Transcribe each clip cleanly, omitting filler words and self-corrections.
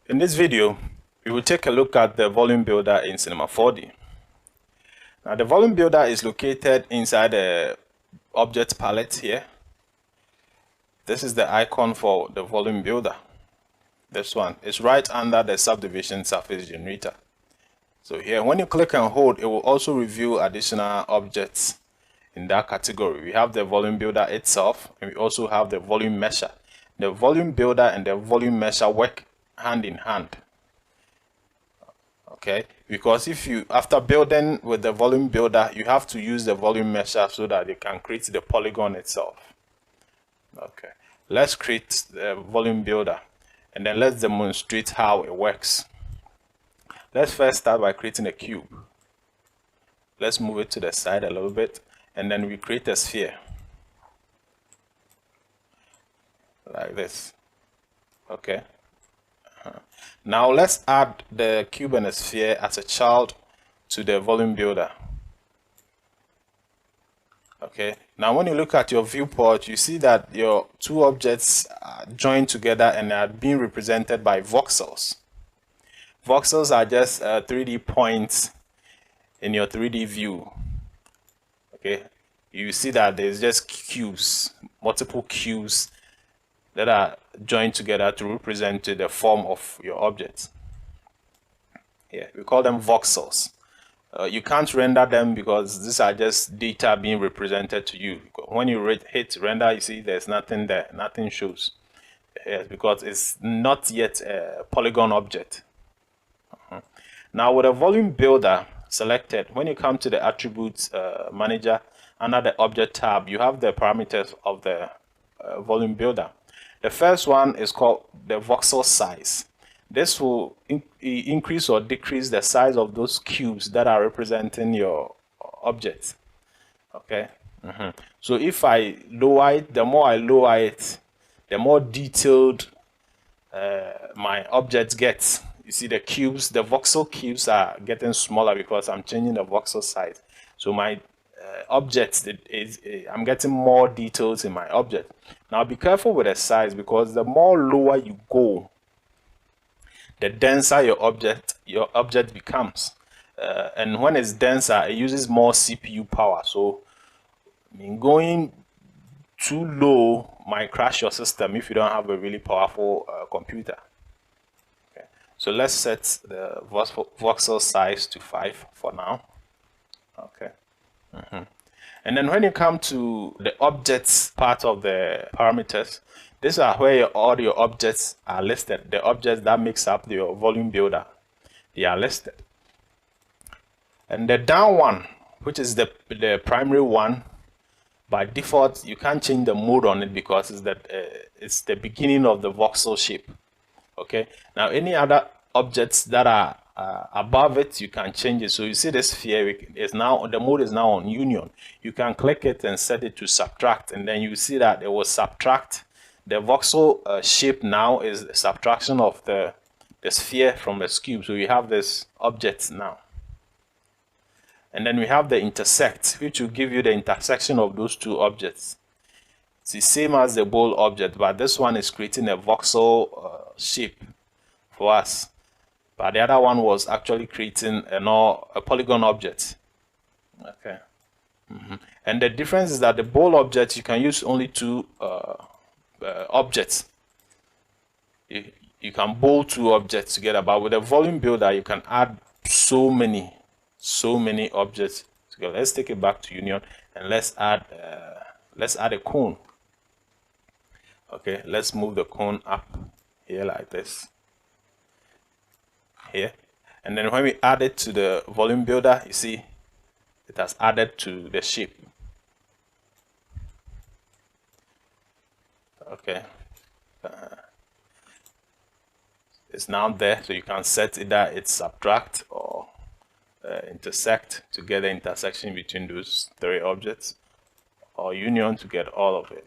In this video, we will take a look at the volume builder in Cinema 4D. Now, the volume builder is located inside the object palette here. This is the icon for the volume builder. This one is right under the subdivision surface generator. So here, when you click and hold, it will also reveal additional objects in that category. We have the volume builder itself, and we also have the volume mesher. The volume builder and the volume mesher work hand in hand. Okay, because if you, after building with the volume builder, you have to use the volume mesher so that it can create the polygon itself. Okay, let's create the volume builder and then let's demonstrate how it works. Let's first start by creating a cube. Let's move it to the side a little bit, and then we create a sphere like this. Okay, now let's add the cube and the sphere as a child to the volume builder. Okay, now when you look at your viewport, you see that your two objects are joined together and are being represented by voxels. Voxels are just 3D points in your 3D view. Okay, you see that there's just cubes, multiple cubes that are joined together to represent the form of your object. Yeah, we call them voxels. You can't render them because these are just data being represented to you. When you hit render, you see there's nothing there, nothing shows. Yes, because it's not yet a polygon object. Now with a volume builder selected, when you come to the attributes manager under the object tab, you have the parameters of the volume builder. The first one is called the voxel size. This will increase or decrease the size of those cubes that are representing your object. Okay. So if I lower it, the more I lower it, the more detailed my object gets. You see the cubes, the voxel cubes are getting smaller because I'm changing the voxel size. So my object I'm getting more details in my object. Now be careful with the size, because the more lower you go, the denser your object becomes. And when it's denser, it uses more CPU power. So going too low might crash your system if you don't have a really powerful computer. Okay. So let's set the voxel size to 5 for now. Okay. And then when you come to the objects part of the parameters, these are where all your objects are listed. The objects that makes up your volume builder, they are listed. And the down one, which is the primary one, by default you can't change the mode on it because it's the beginning of the voxel shape. Okay, now any other objects that are above it, you can change it. So you see this sphere is now, the mode is now on union. You can click it and set it to subtract, and then you see that it will subtract. The voxel shape now is the subtraction of the sphere from the cube. So you have this object now. And then we have the intersect, which will give you the intersection of those two objects. It's the same as the bowl object, but this one is creating a voxel shape for us. But the other one was actually creating a polygon object. Okay. And the difference is that the bowl object, you can use only two objects. You can bowl two objects together, but with a volume builder, you can add so many objects together. Let's take it back to union and let's add a cone. Okay, let's move the cone up here like this. Here, and then when we add it to the volume builder, you see it has added to the shape. Okay, it's now there, so you can set either it's subtract or intersect to get the intersection between those three objects, or union to get all of it.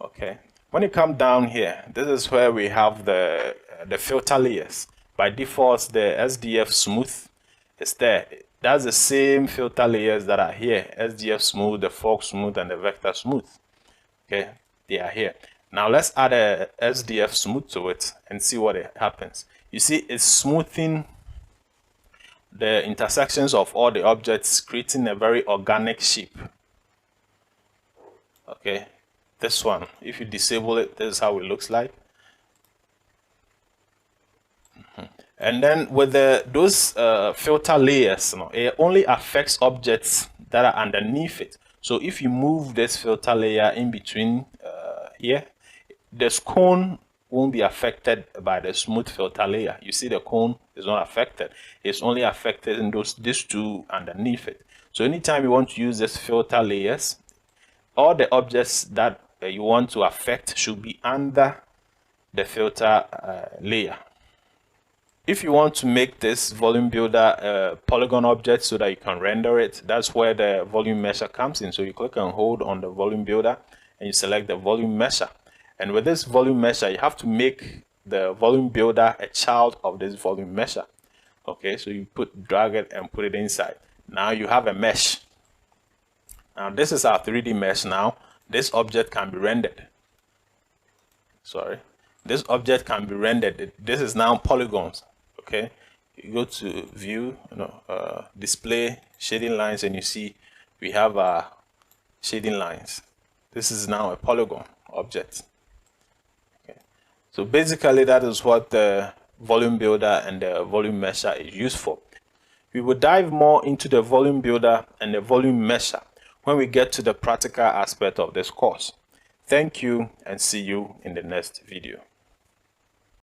Okay, when you come down here, this is where we have the filter layers. By default, the SDF smooth is there. That's the same filter layers that are here. SDF smooth, the fog smooth, and the vector smooth. Okay, they are here. Now let's add a SDF smooth to it and see what happens. You see, it's smoothing the intersections of all the objects, creating a very organic shape. Okay, this one, if you disable it, this is how it looks like. And then with those filter layers, it only affects objects that are underneath it. So if you move this filter layer in between here, this cone won't be affected by the smooth filter layer. You see the cone is not affected. It's only affected in these two underneath it. So anytime you want to use this filter layers, all the objects that you want to affect should be under the filter layer. If you want to make this volume builder a polygon object so that you can render it, that's where the volume measure comes in. So you click and hold on the volume builder and you select the volume measure. And with this volume measure, you have to make the volume builder a child of this volume measure. Okay, so you drag it and put it inside. Now you have a mesh. Now this is our 3D mesh now. This object can be rendered. Sorry. This object can be rendered. This is now polygons. Okay, you go to view, display shading lines, and you see we have our shading lines. This is now a polygon object. Okay, so basically that is what the volume builder and the volume mesher is used for. We will dive more into the volume builder and the volume mesher when we get to the practical aspect of this course. Thank you and see you in the next video.